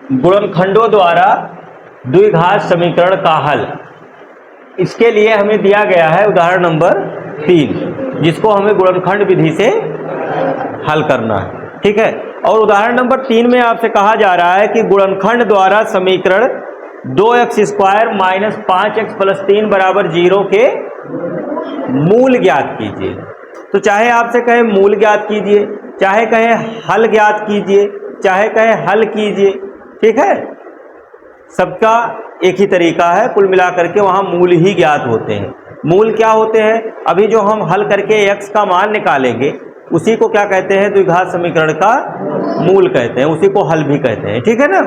गुणनखंडों द्वारा द्विघात समीकरण का हल। इसके लिए हमें दिया गया है उदाहरण नंबर 3, जिसको हमें गुणनखंड विधि से हल करना है। ठीक है, और उदाहरण नंबर 3 में आपसे कहा जा रहा है कि गुणनखंड द्वारा समीकरण 2x² - 5x + 3 = 0 के मूल ज्ञात कीजिए। तो चाहे आपसे कहे मूल ज्ञात कीजिए, चाहे कहे हल ज्ञात कीजिए, चाहे कहे हल कीजिए, ठीक है, सबका एक ही तरीका है। कुल मिलाकर के वहां मूल ही ज्ञात होते हैं। मूल क्या होते हैं? अभी जो हम हल करके x का मान निकालेंगे उसी को क्या कहते हैं? द्विघात समीकरण का मूल कहते हैं, उसी को हल भी कहते हैं। ठीक है ना।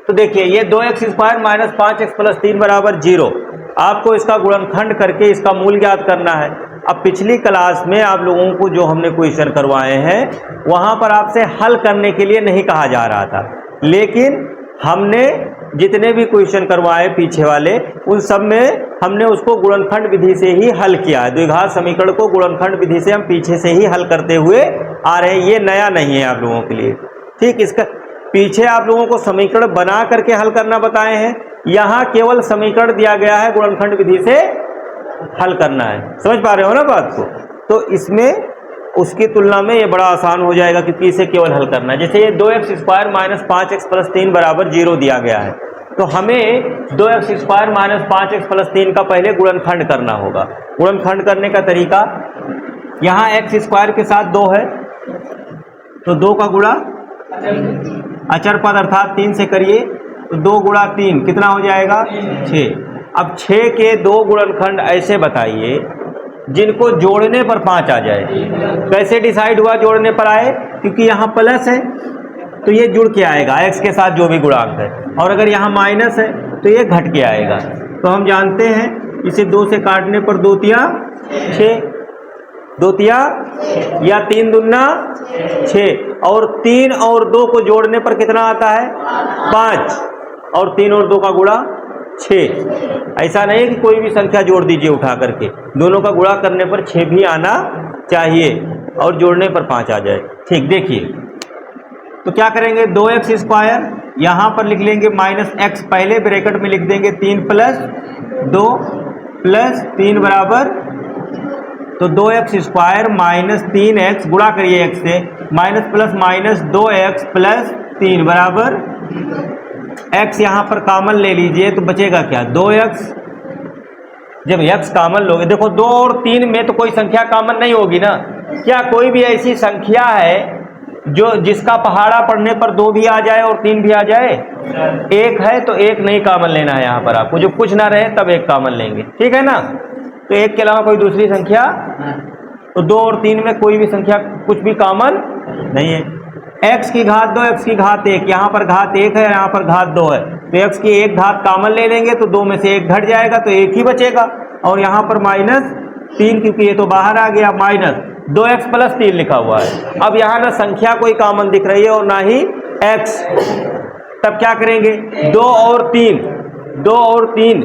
तो देखिए ये 2x² - 5x + 3 = 0, आपको इसका गुणनखंड करके इसका मूल ज्ञात करना है। अब पिछली क्लास में आप लोगों को जो हमने क्वेश्चन करवाए हैं वहां पर आपसे हल करने के लिए नहीं कहा जा रहा था, लेकिन हमने जितने भी क्वेश्चन करवाए पीछे वाले उन सब में हमने उसको गुणनखंड विधि से ही हल किया है। द्विघात समीकरण को गुणनखंड विधि से हम पीछे से ही हल करते हुए आ रहे हैं, ये नया नहीं है आप लोगों के लिए। ठीक, इसका पीछे आप लोगों को समीकरण बना करके हल करना बताए हैं, यहाँ केवल समीकरण दिया गया है, गुणनखंड विधि से हल करना है। समझ पा रहे हो ना बात को? तो इसमें उसकी तुलना में ये बड़ा आसान हो जाएगा क्योंकि इसे केवल हल करना है। जैसे ये 2x² - 5x + 3 = 0 दिया गया है, तो हमें 2x² - 5x + 3 का पहले गुणनखंड करना होगा। गुणनखंड करने का तरीका, यहाँ x² के साथ 2 है तो 2 का गुणा अचर पद अर्थात 3 से करिए, तो 2 × 3 कितना हो जाएगा? 6। अब 6 के 2 गुणनखंड ऐसे बताइए जिनको जोड़ने पर 5 आ जाए। कैसे डिसाइड हुआ जोड़ने पर आए? क्योंकि यहाँ प्लस है तो ये जुड़ के आएगा x के साथ जो भी गुणांक है, और अगर यहाँ माइनस है तो ये घट के आएगा। तो हम जानते हैं इसे 2 से काटने पर 2 तिया 6, 2 तिया या 3 दूना 6, और 3 और 2 को जोड़ने पर कितना आता है? 5, और 3 और 2 का गुणा 6। ऐसा नहीं है कि कोई भी संख्या जोड़ दीजिए उठा करके, दोनों का गुणा करने पर 6 भी आना चाहिए और जोड़ने पर 5 आ जाए। ठीक, देखिए तो क्या करेंगे? 2x², यहाँ पर लिख लेंगे -x, पहले ब्रैकेट में लिख देंगे 3 + 2 + 3 बराबर, तो 2x² - 3x गुणा करिए x से, -+ -2x + 3 बराबर x, यहाँ पर कॉमन ले लीजिए तो बचेगा क्या? 2x। जब x कॉमन लोगे, देखो 2 और 3 में तो कोई संख्या कॉमन नहीं होगी ना। क्या कोई भी ऐसी संख्या है जो जिसका पहाड़ा पढ़ने पर 2 भी आ जाए और 3 भी आ जाए? 1 है तो 1 नहीं कॉमन लेना है यहाँ पर आपको, जो कुछ ना रहे तब 1 कॉमन लेंगे। ठीक है ना। तो 1 के अलावा कोई दूसरी संख्या, तो 2 और 3 में कोई भी संख्या कुछ भी कॉमन नहीं है। x की घात 2, x की घात 1, यहाँ पर घात 1 है, यहाँ पर घात 2 है, तो x की एक घात कॉमन ले लेंगे तो 2 में से 1 घट जाएगा तो 1 ही बचेगा, और यहाँ पर -3 क्योंकि ये तो बाहर आ गया, -2x + 3 लिखा हुआ है। अब यहाँ ना संख्या कोई कॉमन दिख रही है और ना ही x, तब क्या करेंगे? 2 और 3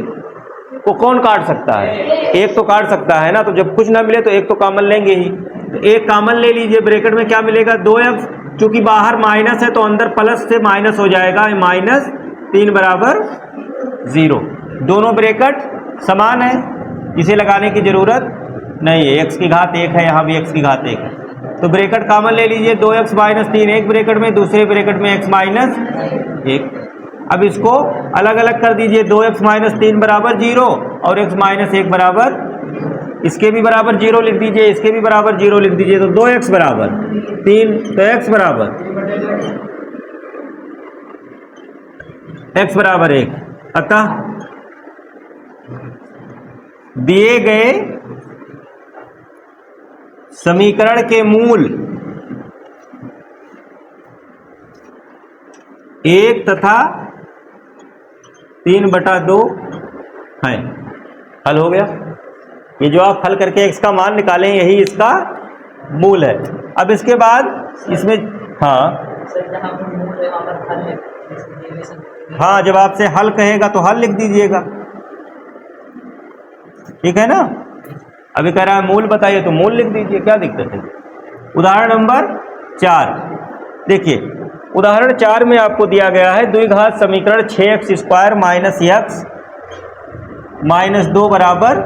को कौन काट सकता है? 1 तो काट सकता है ना, तो जब कुछ ना मिले तो 1 तो कॉमन लेंगे ही, तो 1 कॉमन ले लीजिए। ब्रैकेट में क्या मिलेगा? 2x, चूंकि बाहर माइनस है तो अंदर प्लस से माइनस हो जाएगा, -3 बराबर 0। दोनों ब्रैकेट समान है, इसे लगाने की जरूरत नहीं है। x की घात 1 है, यहाँ भी x की घात 1 है, तो ब्रैकेट कॉमन ले लीजिए। 2x - 3 एक ब्रैकेट में, दूसरे ब्रैकेट में x - 1। अब इसको अलग अलग कर दीजिए, 2x - 3 बराबर 0 और x - 1 बराबर, इसके भी बराबर 0 लिख दीजिए, इसके भी बराबर 0 लिख दीजिए, तो 2x बराबर 3, तो x बराबर 1। अतः दिए गए समीकरण के मूल 1 तथा 3/2 है। हल हो गया। ये जो आप हल करके x का मान निकालें यही इसका मूल है। अब इसके बाद इसमें हाँ जब आपसे हल कहेगा तो हल लिख दीजिएगा, ठीक है ना। अभी कह रहा है मूल बताइए तो मूल लिख दीजिए, क्या दिक्कत है। उदाहरण नंबर 4 देखिए, उदाहरण 4 में आपको दिया गया है द्विघात समीकरण 6x² माइनस x माइनस 2 बराबर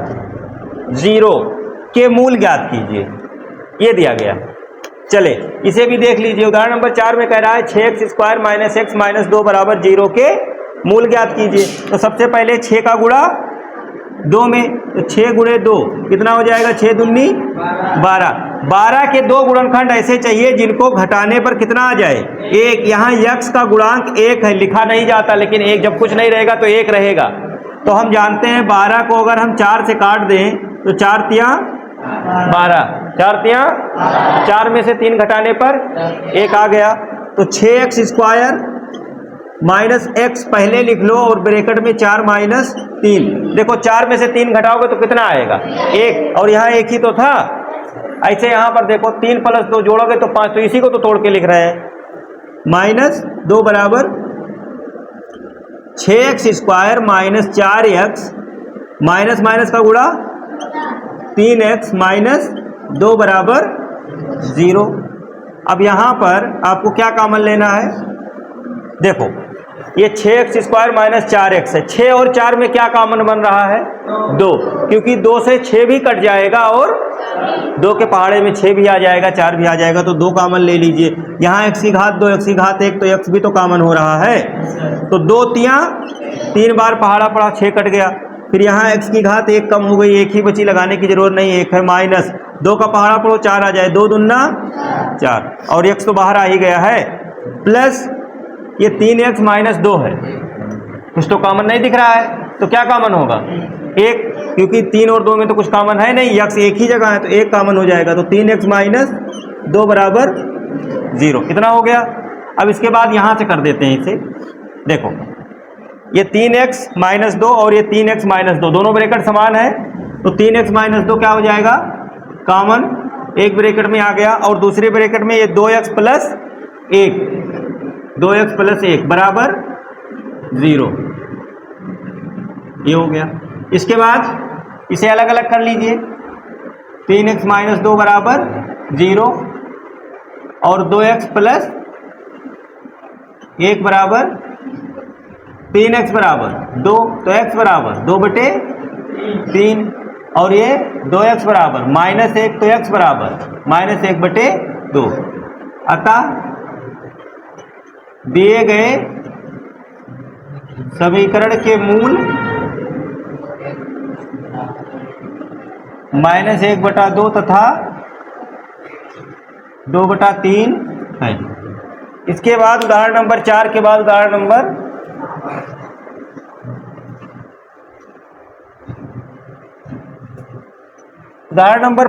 0 के मूल ज्ञात कीजिए, ये दिया गया। चले इसे भी देख लीजिए। उदाहरण नंबर 4 में कह रहा है 6x² माइनस x माइनस 2 बराबर 0 के मूल ज्ञात कीजिए। तो सबसे पहले 6 का गुणा 2 में, तो 6 गुणे 2 कितना हो जाएगा, 6 दूनी 12। 12 के दो गुणनखंड ऐसे चाहिए जिनको घटाने पर कितना आ जाए, 1। यहाँ x का गुणांक 1 है, लिखा नहीं जाता, लेकिन 1 जब कुछ नहीं रहेगा तो 1 रहेगा। तो हम जानते हैं 12 को अगर हम 4 से काट दें तो 4 तियां 12, 4 तियां 4 में से 3 घटाने पर 1 आ गया। तो 6x² माइनस x पहले लिख लो और ब्रैकेट में 4 माइनस 3। देखो 4 में से 3 घटाओगे तो कितना आएगा, 1, और यहाँ 1 ही तो था। ऐसे यहाँ पर देखो 3 प्लस 2 जोड़ोगे तो 5, तो इसी को तो तोड़ के लिख रहे हैं। माइनस 2 बराबर 6x² minus 4x minus minus का गुणा 3x माइनस 2 बराबर 0। अब यहाँ पर आपको क्या कॉमन लेना है, देखो ये 6x² माइनस 4x है। 6 और 4 में क्या कॉमन बन रहा है, 2, क्योंकि 2 से 6 भी कट जाएगा और 2 के पहाड़े में 6 भी आ जाएगा, 4 भी आ जाएगा, तो 2 कॉमन ले लीजिए। यहाँ x की घात 2, x की घात 1, तो x भी तो कॉमन हो रहा है। तो 2 तियां 3 बार पहाड़ा पड़ा, 6 कट गया। फिर यहाँ x की घात 1 कम हो गई, 1 ही बची, लगाने की जरूरत नहीं, 1 है। माइनस 2 का पहाड़ा पड़ो 4 आ जाए, 2 दूना 4, और x तो बाहर आ ही गया है। प्लस ये 3x माइनस 2 है, कुछ तो कॉमन नहीं दिख रहा है, तो क्या कॉमन होगा, 1, क्योंकि 3 और 2 में तो कुछ कॉमन है नहीं, x एक ही जगह है तो 1 कॉमन हो जाएगा। तो 3x माइनस 2 बराबर 0 कितना हो गया। अब इसके बाद यहाँ से कर देते हैं इसे। देखो ये 3x माइनस 2 और ये 3x माइनस 2 दोनों ब्रैकेट समान है, तो 3x माइनस 2 क्या हो जाएगा, कॉमन, एक ब्रैकेट में आ गया, और दूसरे ब्रैकेट में ये 2x प्लस 1, 2x प्लस 1 बराबर 0, ये हो गया। इसके बाद इसे अलग अलग कर लीजिए। 3x माइनस 2 बराबर 0 और 2x प्लस 1 बराबर 3x बराबर 2, तो x बराबर 2/3, और ये 2x बराबर माइनस 1, तो x बराबर माइनस 1/2। अतः दिए गए समीकरण के मूल माइनस 1/2 तथा 2/3 है। इसके बाद उदाहरण नंबर 4 के बाद उदाहरण नंबर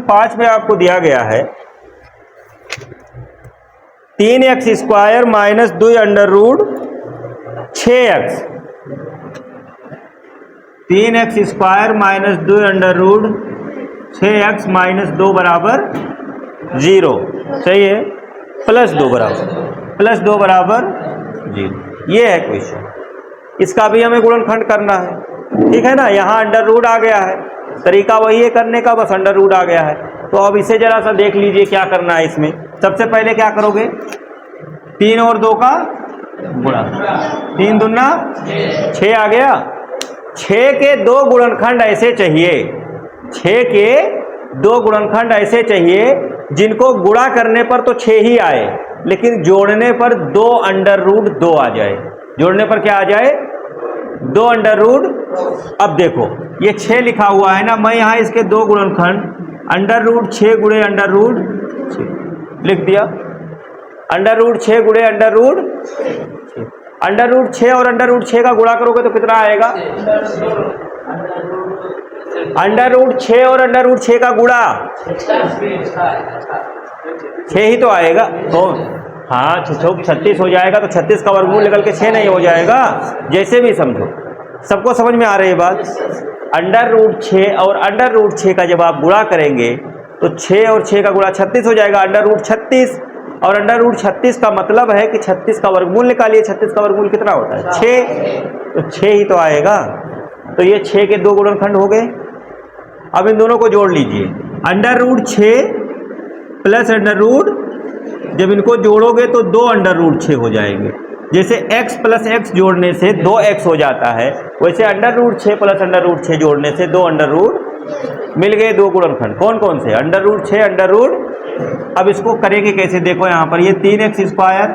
5 में आपको दिया गया है 3x² minus 2 under root 6x, 3x² minus 2 under root 6x minus 2 बराबर 0, सही है, प्लस 2 बराबर 0। ये है क्वेश्चन, इसका भी हमें गुणनखंड करना है, ठीक है ना। यहाँ अंडर रूट आ गया है, तरीका वही है करने का, बस अंडर रूट आ गया है। तो अब इसे जरा सा देख लीजिए क्या करना है इसमें। सबसे पहले क्या करोगे, 3 और 2 का गुणा, 3 दूना 6 आ गया। 6 के 2 गुणनखंड ऐसे चाहिए, 6 के 2 गुणनखंड ऐसे चाहिए जिनको गुणा करने पर तो 6 ही आए, लेकिन जोड़ने पर 2 अंडर रूट 2 आ जाए। जोड़ने पर क्या आ जाए, 2 अंडर रूट। अब देखो ये 6 लिखा हुआ है ना, मैं यहाँ इसके 2 गुणनखंड अंडर रूट 6 गुणे अंडर रूट 6 लिख दिया। अंडर रूट 6 गुणे अंडर रूट 6, अंडर रूट 6 और अंडर रूट 6 का गुणा करोगे तो कितना आएगा, अंडर रूट 6 और अंडर रूट 6 का गुणा 6 ही तो आएगा। तो हाँ 36 हो जाएगा, तो 36 का वर्गमूल निकल के 6 नहीं हो जाएगा, जैसे भी समझो। सबको समझ में आ रही है बात। अंडर रूट 6 और अंडर रूट 6 का जब आप गुणा करेंगे तो 6 और 6 का गुणा 36 हो जाएगा, अंडर रूट 36, और अंडर रूट 36 का मतलब है कि 36 का वर्गमूल निकालिए। 36 का वर्गमूल कितना होता है, 6, तो 6 ही तो आएगा। तो ये 6 के 2 गुणनखंड हो गए। अब इन दोनों को जोड़ लीजिए, under root 6 plus under root जब इनको जोड़ोगे तो 2 अंडर रूट 6 हो जाएंगे। जैसे x प्लस एक्स जोड़ने से 2x हो जाता है, वैसे under root 6 plus under root 6 जोड़ने से 2 अंडर रूट मिल गए। 2 गुणनखंड कौन कौन से? Under root 6 under root. अब इसको करेंगे कैसे? देखो यहाँ पर ये 3x स्क्वायर,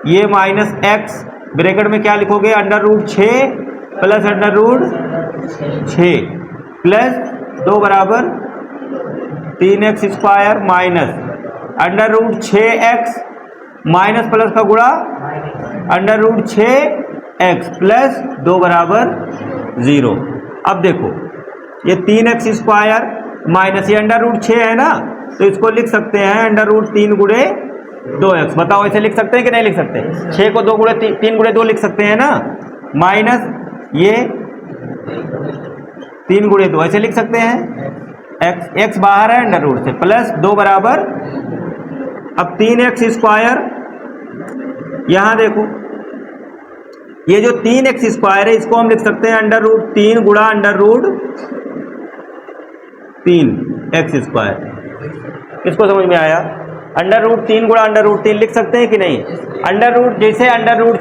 ये माइनस x, ब्रैकेट में क्या लिखोगे? Under root 6 plus under root 6 plus 2 बराबर 3x square minus under root 6x minus plus का गुणा अंडर रूट 6x प्लस 2 बराबर 0। अब देखो ये 3x स्क्वायर माइनस ये अंडर रूट 6 है ना, तो इसको लिख सकते हैं अंडर रूट 3 गुणे 2x। बताओ ऐसे लिख सकते हैं कि नहीं लिख सकते? 6 को 2 गुणे 3 गुणे 2 लिख सकते हैं ना, माइनस ये 3 गुणे 2 ऐसे लिख सकते हैं। x बाहर है अंडर रूट से, प्लस 2 बराबर, अब 3x स्क्वायर, यहां देखो ये जो 3x स्क्वायर है इसको हम लिख सकते हैं अंडर रूट 3 गुणा अंडर रूट 3x स्क्वायर। इसको समझ में आया? अंडर रूट 3 गुणा अंडर रूट 3 लिख सकते हैं कि नहीं? अंडर रूट, जैसे अंडर रूट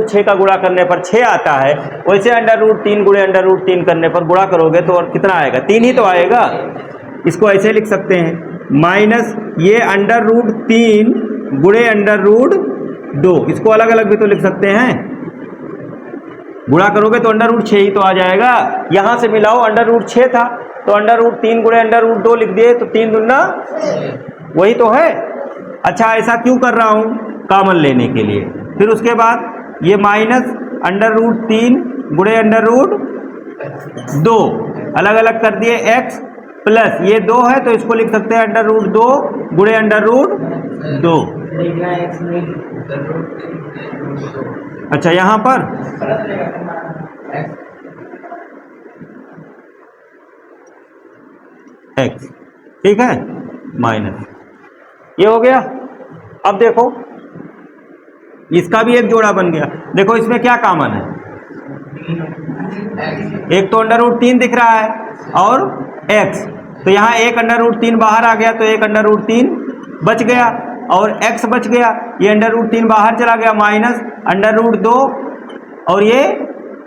6 का गुणा करने पर 6 आता है, वैसे अंडर रूट 3 गुणे अंडर रूट 3 करने पर गुणा करोगे तो और कितना आएगा? 3 ही तो आएगा। इसको ऐसे लिख सकते हैं माइनस ये अंडर रूट 3 गुणे अंडर रूट 2, इसको अलग अलग भी तो लिख सकते हैं। गुणा करोगे तो अंडर रूट 6 ही तो आ जाएगा। यहां से मिलाओ, अंडर रूट 6 था तो अंडर रूट 3 गुणे अंडर रूट 2 लिख दिए, तो 3 दूना वही तो है। अच्छा ऐसा क्यों कर रहा हूं? कॉमन लेने के लिए। फिर उसके बाद ये माइनस अंडर रूट 3 गुणे अंडर रूट 2 अलग अलग कर दिए, x प्लस ये 2 है तो इसको लिख सकते हैं अंडर रूट 2 गुणे अंडर रूट 2। अच्छा यहां पर x, ठीक है, माइनस ये हो गया। अब देखो इसका भी एक जोड़ा बन गया। देखो इसमें क्या कॉमन है? एक तो अंडर रूट 3 दिख रहा है और x, तो यहाँ एक अंडर रूट 3 बाहर आ गया तो एक अंडर रूट 3 बच गया और x बच गया। ये अंडर रूट 3 बाहर चला गया, माइनस अंडर रूट 2 और ये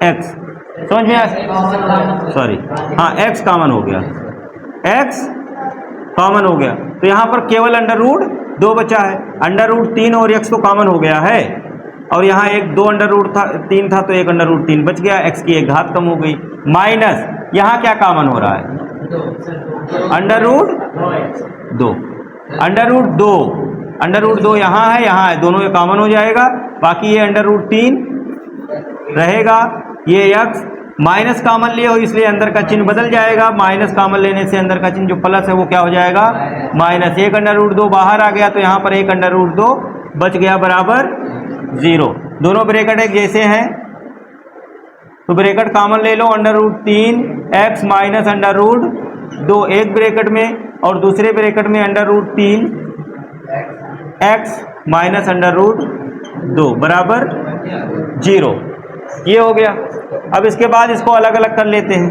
x। समझ में आया? सॉरी, हाँ x कॉमन हो गया, x कॉमन हो गया, तो यहाँ पर केवल अंडर रूट 2 बचा है। अंडर रूट 3 और x तो कॉमन हो गया है, और यहाँ एक 2 अंडर रूट 3 था तो एक अंडर रूट 3 बच गया, x की एक घात कम हो गई। माइनस यहाँ क्या कॉमन हो रहा है? Under root 2, under root 2, under root 2 यहाँ है, दोनों ये कॉमन हो जाएगा। बाकी ये अंडर रूट 3 रहेगा, ये x माइनस कॉमन लिए हो इसलिए अंदर का चिन्ह बदल जाएगा। माइनस कॉमन लेने से अंदर का चिन्ह जो प्लस है वो क्या हो जाएगा? माइनस। एक अंडर रूट 2 बाहर आ गया तो यहाँ पर एक अंडर रूट 2 बच गया बराबर 0। दोनों ब्रैकेट एक जैसे हैं तो ब्रैकेट कॉमन ले लो, under root 3 x minus under root 2 एक ब्रैकेट में, और दूसरे ब्रैकेट में under root 3 x minus under root 2 बराबर 0। ये हो गया। अब इसके बाद इसको अलग अलग कर लेते हैं।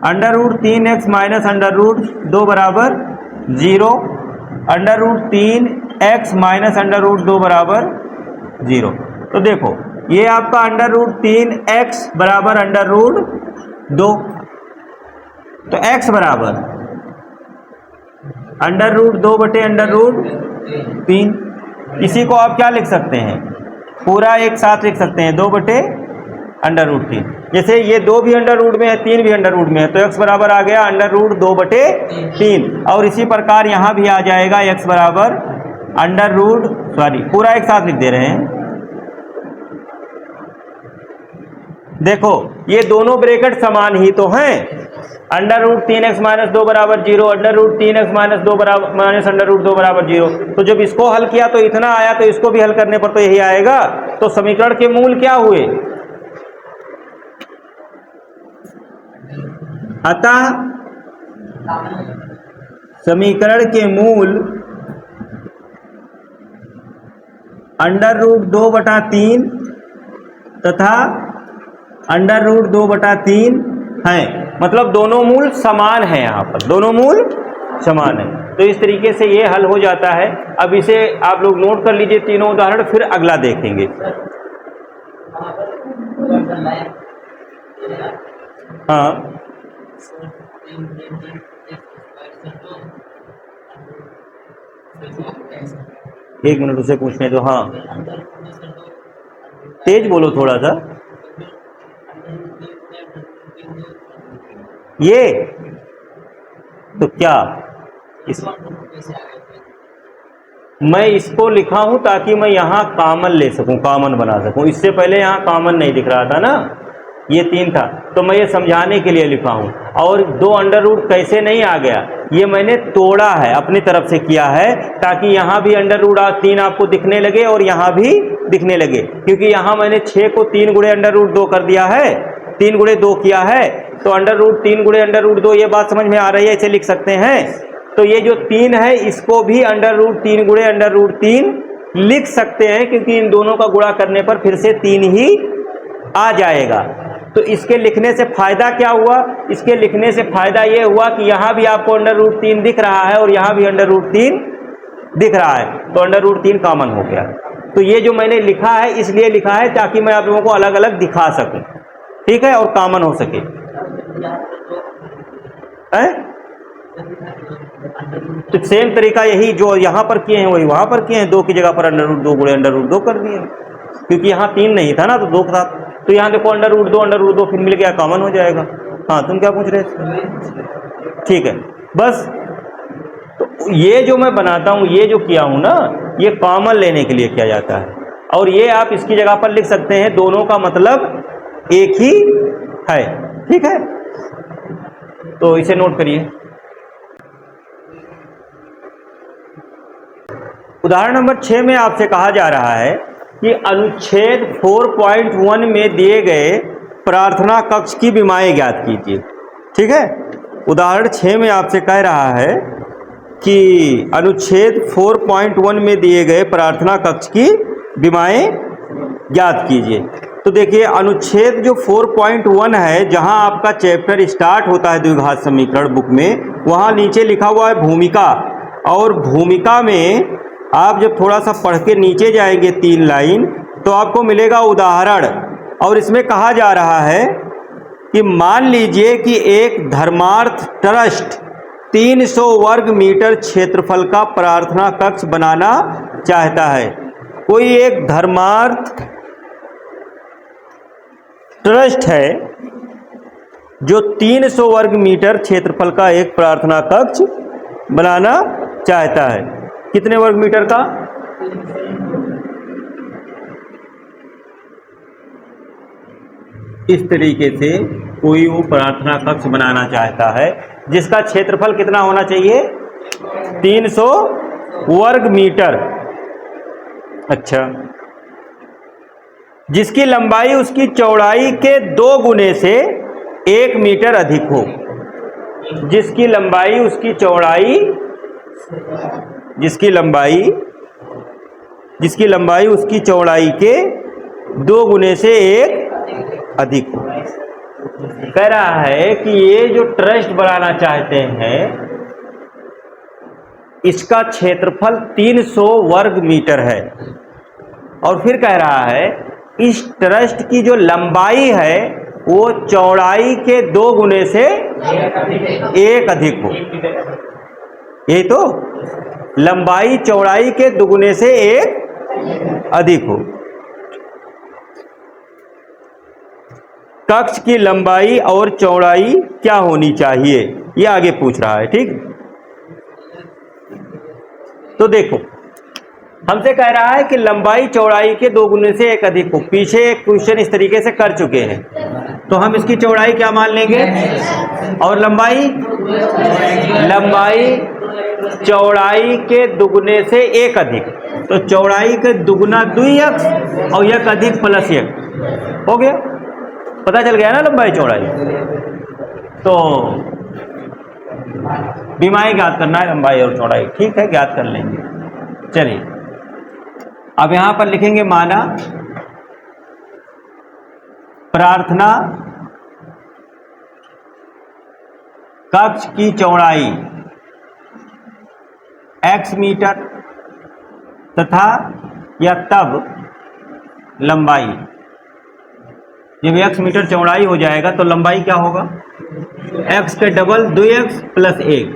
Under root 3x minus under root 2 बराबर 0, under root 3x minus under root 2 बराबर 0। तो देखो ये आपका अंडर रूट 3x बराबर अंडर रूट 2, तो x बराबर अंडर रूट 2 बटे अंडर रूट 3। इसी को आप क्या लिख सकते हैं? पूरा एक साथ लिख सकते हैं, 2 बटे अंडर रूट 3। जैसे ये 2 भी अंडर रूट में है, 3 भी अंडर रूट में है, तो x बराबर आ गया अंडर रूट 2 बटे 3। और इसी प्रकार यहाँ भी आ जाएगा x बराबर अंडर रूट, सॉरी पूरा एक साथ लिख दे रहे हैं। देखो ये दोनों ब्रैकेट समान ही तो हैं। अंडर रूट 3x माइनस 2 बराबर 0, अंडर रूट 3x माइनस 2 बराबर माइनस अंडर रूट 2 बराबर 0। तो जब इसको हल किया तो इतना आया, तो इसको भी हल करने पर तो यही आएगा। तो समीकरण के मूल क्या हुए? अतः समीकरण के मूल अंडर रूट 2 बटा 3 तथा अंडर रूट 2 बटा 3 है। मतलब दोनों मूल समान है, यहाँ पर दोनों मूल समान है। तो इस तरीके से ये हल हो जाता है। अब इसे आप लोग नोट कर लीजिए तीनों उदाहरण, फिर अगला देखेंगे। हाँ, एक मिनट उसे पूछने दो। हाँ, तेज बोलो थोड़ा सा। ये तो क्या मैं इसको लिखा हूं ताकि मैं यहां कॉमन ले सकूं, कॉमन बना सकूं। इससे पहले यहां कॉमन नहीं दिख रहा था ना, ये 3 था, तो मैं ये समझाने के लिए लिखा हूं। और 2 अंडर रूट कैसे नहीं आ गया, ये मैंने तोड़ा है, अपनी तरफ से किया है, ताकि यहां भी अंडर रूट 3 आपको दिखने लगे और यहां भी दिखने लगे। क्योंकि यहां मैंने 6 को 3 गुणे अंडर रूट 2 कर दिया है, 3 गुणे 2 किया है, तो अंडर रूट 3 गुणे अंडर रूट 2, ये बात समझ में आ रही है, इसे लिख सकते हैं। तो ये जो 3 है इसको भी अंडर रूट 3 गुणे अंडर रूट 3 लिख सकते हैं, क्योंकि इन दोनों का गुणा करने पर फिर से 3 ही आ जाएगा। तो इसके लिखने से फायदा क्या हुआ, इसके लिखने से फायदा ये हुआ कि यहां भी आपको अंडर रूट 3 दिख रहा है और यहां भी अंडर रूट 3 दिख रहा है, तो अंडर रूट 3 कॉमन हो गया। तो ये जो मैंने लिखा है इसलिए लिखा है ताकि मैं आप लोगों को अलग अलग दिखा सकूं, ठीक है, और कॉमन हो सके। तो सेम तरीका यही जो यहां पर किए हैं वही वहां पर किए हैं, 2 की जगह पर अंडर रूट 2 गुणे अंडर रूट 2 कर दिए, क्योंकि यहां 3 नहीं था ना, तो 2 था। तो यहां देखो अंडर रूट 2 फिर मिल गया, कॉमन हो जाएगा। हाँ, तुम क्या पूछ रहे थे? ठीक है, बस। तो ये जो मैं बनाता हूं, ये जो किया हूं ना, ये कॉमन लेने के लिए किया जाता है। और ये आप इसकी जगह पर लिख सकते हैं, दोनों का मतलब एक ही है, ठीक है। तो इसे नोट करिए। उदाहरण नंबर 6 में आपसे कहा जा रहा है कि अनुच्छेद 4.1 में दिए गए प्रार्थना कक्ष की विमाएं ज्ञात कीजिए, ठीक है। उदाहरण 6 में आपसे कह रहा है कि अनुच्छेद 4.1 में दिए गए प्रार्थना कक्ष की विमाएं ज्ञात कीजिए। तो देखिए, अनुच्छेद जो 4.1 है, जहां आपका चैप्टर स्टार्ट होता है द्विघात समीकरण बुक में, वहां नीचे लिखा हुआ है भूमिका। और भूमिका में आप जब थोड़ा सा पढ़ के नीचे जाएंगे 3 लाइन, तो आपको मिलेगा उदाहरण। और इसमें कहा जा रहा है कि मान लीजिए कि एक धर्मार्थ ट्रस्ट 300 वर्ग मीटर क्षेत्रफल का प्रार्थना कक्ष बनाना चाहता है। कोई एक धर्मार्थ ट्रस्ट है जो 300 वर्ग मीटर क्षेत्रफल का एक प्रार्थना कक्ष बनाना चाहता है। कितने वर्ग मीटर का? इस तरीके से कोई वो प्रार्थना कक्ष बनाना चाहता है जिसका क्षेत्रफल कितना होना चाहिए? 300 वर्ग मीटर। अच्छा, जिसकी लंबाई उसकी चौड़ाई के 2 गुने से 1 मीटर अधिक हो। जिसकी लंबाई उसकी चौड़ाई, जिसकी लंबाई उसकी चौड़ाई के 2 गुने से 1 अधिक हो। कह रहा है कि ये जो ट्रस्ट बनाना चाहते हैं इसका क्षेत्रफल 300 वर्ग मीटर है। और फिर कह रहा है इस ट्रस्ट की जो लंबाई है वो चौड़ाई के 2 गुने से 1 अधिक हो। यही तो, लंबाई चौड़ाई के 2 गुने से 1 अधिक हो। कक्ष की लंबाई और चौड़ाई क्या होनी चाहिए, ये आगे पूछ रहा है, ठीक। तो देखो, हमसे कह रहा है कि लंबाई चौड़ाई के 2 गुने से 1 अधिक हो। पीछे एक क्वेश्चन इस तरीके से कर चुके हैं, तो हम इसकी चौड़ाई क्या मान लेंगे? और लंबाई चौड़ाई के दुगने से 1 अधिक, तो चौड़ाई के दुगना 2x और 1 अधिक प्लस 1 हो गया। पता चल गया ना लंबाई चौड़ाई। तो विमाएं ज्ञात करना है, लंबाई और चौड़ाई, ठीक है, ज्ञात कर लेंगे। चलिए, अब यहां पर लिखेंगे माना प्रार्थना कक्ष की चौड़ाई x मीटर तथा या तब लंबाई, जब x मीटर चौड़ाई हो जाएगा तो लंबाई क्या होगा, x के डबल 2x प्लस 1,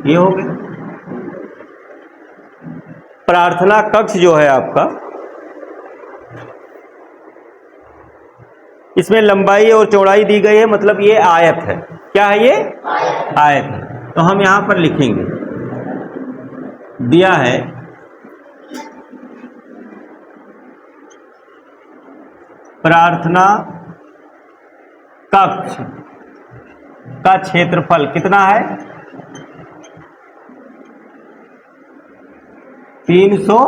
ये हो गया। प्रार्थना कक्ष जो है आपका, इसमें लंबाई और चौड़ाई दी गई है, मतलब ये आयत है। क्या है ये, आयत है। तो हम यहां पर लिखेंगे, दिया है प्रार्थना कक्ष का क्षेत्रफल कितना है, 300।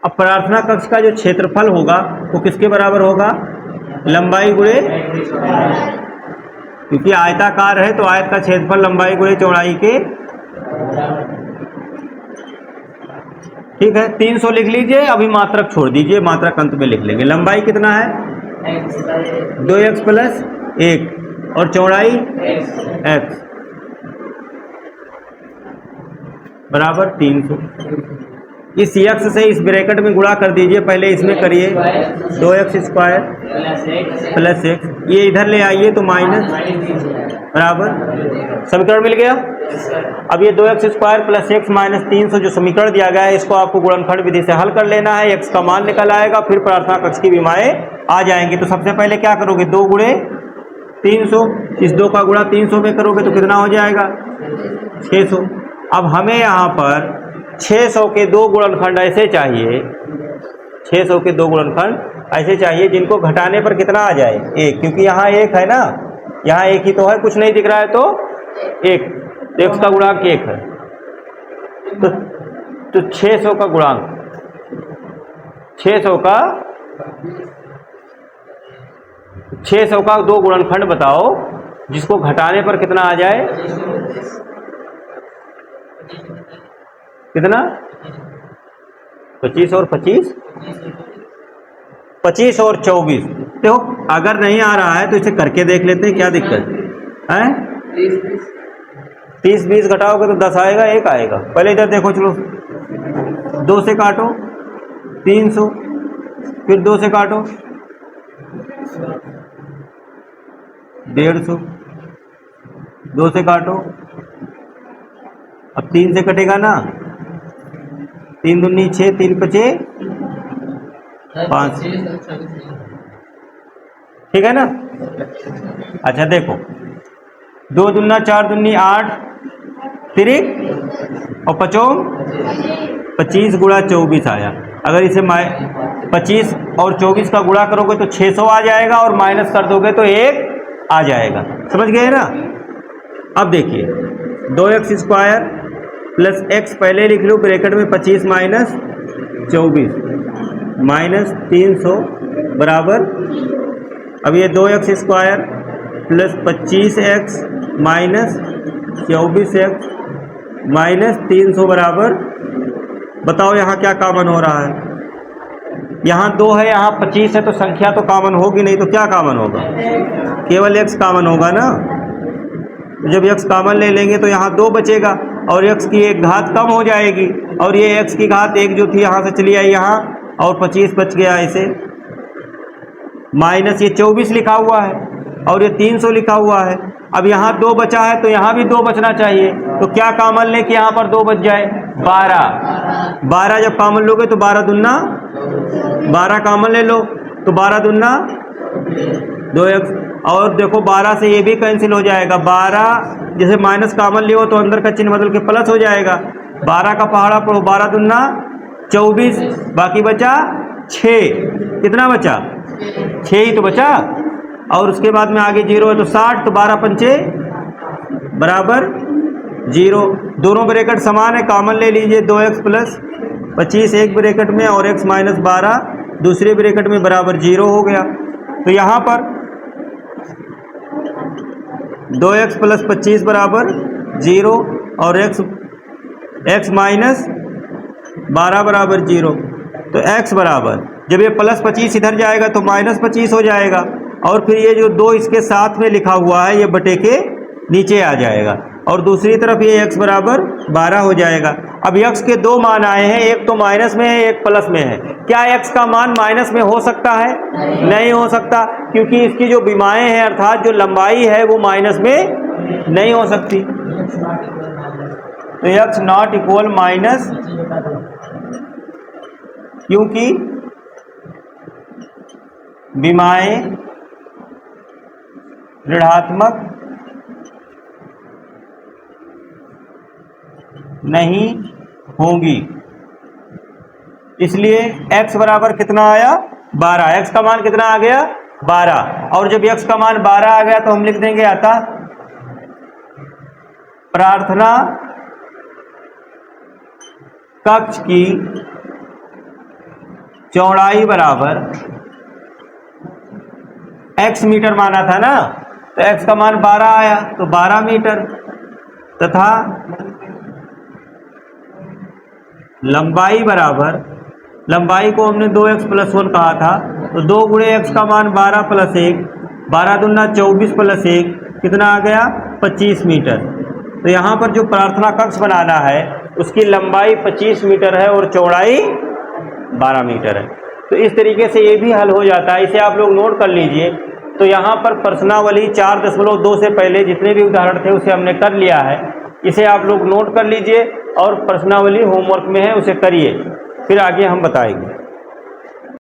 अब प्रार्थना कक्ष का जो क्षेत्रफल होगा वो किसके बराबर होगा, लंबाई गुणे, क्योंकि आयताकार है तो आयत का क्षेत्रफल लंबाई गुणे चौड़ाई के, ठीक है। 300 लिख लीजिए, अभी मात्रक छोड़ दीजिए, मात्रक अंत में लिख लेंगे। लंबाई कितना है, 2x प्लस 1 और चौड़ाई x बराबर 300। इस x से इस ब्रैकेट में गुणा कर दीजिए, पहले इसमें करिए 2x स्क्वायर प्लस x, ये इधर ले आइए तो माइनस बराबर, समीकरण मिल गया। अब ये 2x square plus x minus 300 जो समीकरण दिया गया है, इसको आपको गुणनखंड विधि से हल कर लेना है। x का मान निकल आएगा, फिर प्रार्थना कक्ष की विमाएं आ जाएंगी। तो सबसे पहले क्या करोगे, 2 गुणे 300, इस 2 का गुणा 300 में करोगे तो कितना हो जाएगा, 600। अब हमें यहाँ पर 600 के 2 गुणनखंड ऐसे चाहिए, 600 के 2 गुणनखंड ऐसे चाहिए जिनको घटाने पर कितना आ जाए, 1, क्योंकि यहाँ 1 है ना, यहाँ 1 ही तो है, कुछ नहीं दिख रहा है तो 1, तो x का गुणांक 1 है। तो 600 का गुणांक, 600 का 2 गुणनखंड बताओ जिसको घटाने पर कितना आ जाए, कितना, 25 और 25, 25 और 24। देखो अगर नहीं आ रहा है तो इसे करके देख लेते हैं, क्या दिक्कत है। 30-20 घटाओगे तो 10 आएगा, 1 आएगा। पहले इधर देखो, चलो 2 से काटो 300, फिर 2 से काटो 150, 2 से काटो, अब 3 से कटेगा ना, 3 दूनी 6, 3 पचे 5, ठीक है ना। अच्छा देखो, 2 दूना 4 दूनी 8, 3 और 5 25 गुणा 24 आया। अगर इसे 25 और 24 का गुणा करोगे तो 600 आ जाएगा, और माइनस कर दोगे तो 1 आ जाएगा। समझ गए ना। अब देखिए 2x स्क्वायर प्लस x पहले लिख लो ब्रैकेट में, 25 माइनस 24 माइनस 300 बराबर, अब ये 2x square plus 25x minus 24x minus 300 बराबर, बताओ यहाँ क्या कॉमन हो रहा है, यहाँ 2 है, यहाँ 25 है, तो संख्या तो कॉमन होगी नहीं, तो क्या कॉमन होगा, केवल x कॉमन होगा ना। जब x कॉमन ले लेंगे तो यहाँ 2 बचेगा और x की एक घात कम हो जाएगी, और ये x की घात 1 जो थी यहाँ से चली आई यहाँ, और 25 बच गया ऐसे, माइनस ये 24 लिखा हुआ है और ये 300 लिखा हुआ है। अब यहाँ 2 बचा है तो यहाँ भी 2 बचना चाहिए, तो क्या कॉमन ले कि यहाँ पर 2 बच जाए, 12 जब कॉमन लोगे तो 12 दूना 12 कॉमन ले लो तो 12 दूना 2x, और देखो 12 से ये भी कैंसिल हो जाएगा, 12 जैसे माइनस कॉमन लियो तो अंदर का चिन्ह बदल के प्लस हो जाएगा, 12 का पहाड़ा पढ़ो, 12 दूना 24, बाकी बचा 6, कितना बचा 6 ही तो बचा, और उसके बाद में आगे 0 है तो 60, तो 12 पंचे बराबर 0, दोनों ब्रैकेट समान है, कॉमन ले लीजिए, 2x प्लस 25 एक ब्रैकेट में और x माइनस 12 दूसरे ब्रैकेट में बराबर 0 हो गया। तो यहाँ पर 2x प्लस 25 बराबर 0 और x माइनस 12 बराबर 0, तो x बराबर, जब ये प्लस 25 इधर जाएगा तो माइनस 25 हो जाएगा, और फिर ये जो 2 इसके साथ में लिखा हुआ है ये बटे के नीचे आ जाएगा, और दूसरी तरफ ये x बराबर 12 हो जाएगा। अब x के दो मान आए हैं, एक तो माइनस में है, एक प्लस में है। क्या x का मान माइनस में हो सकता है? नहीं हो सकता, क्योंकि इसकी जो विमाएं हैं अर्थात जो लंबाई है वो माइनस में नहीं हो सकती। तो x नॉट इक्वल माइनस, क्योंकि विमाएं ऋणात्मक नहीं होंगी, इसलिए x बराबर कितना आया? 12। x का मान कितना आ गया? 12। और जब x का मान 12 आ गया तो हम लिख देंगे अतः प्रार्थना कक्ष की चौड़ाई बराबर x मीटर माना था ना, तो x का मान 12 आया तो 12 मीटर, तथा लंबाई बराबर, लंबाई को हमने 2x + 1 कहा था, तो 2 गुणे x का मान 12 + 1, 12 दूना 24 + 1 कितना आ गया? 25 मीटर। तो यहाँ पर जो प्रार्थना कक्ष बनाना है उसकी लंबाई 25 मीटर है और चौड़ाई 12 मीटर है। तो इस तरीके से ये भी हल हो जाता है, इसे आप लोग नोट कर लीजिए। तो यहाँ पर प्रश्नावली 4.2 से पहले जितने भी उदाहरण थे उसे हमने कर लिया है, इसे आप लोग नोट कर लीजिए और प्रश्नावली होमवर्क में है उसे करिए, फिर आगे हम बताएंगे।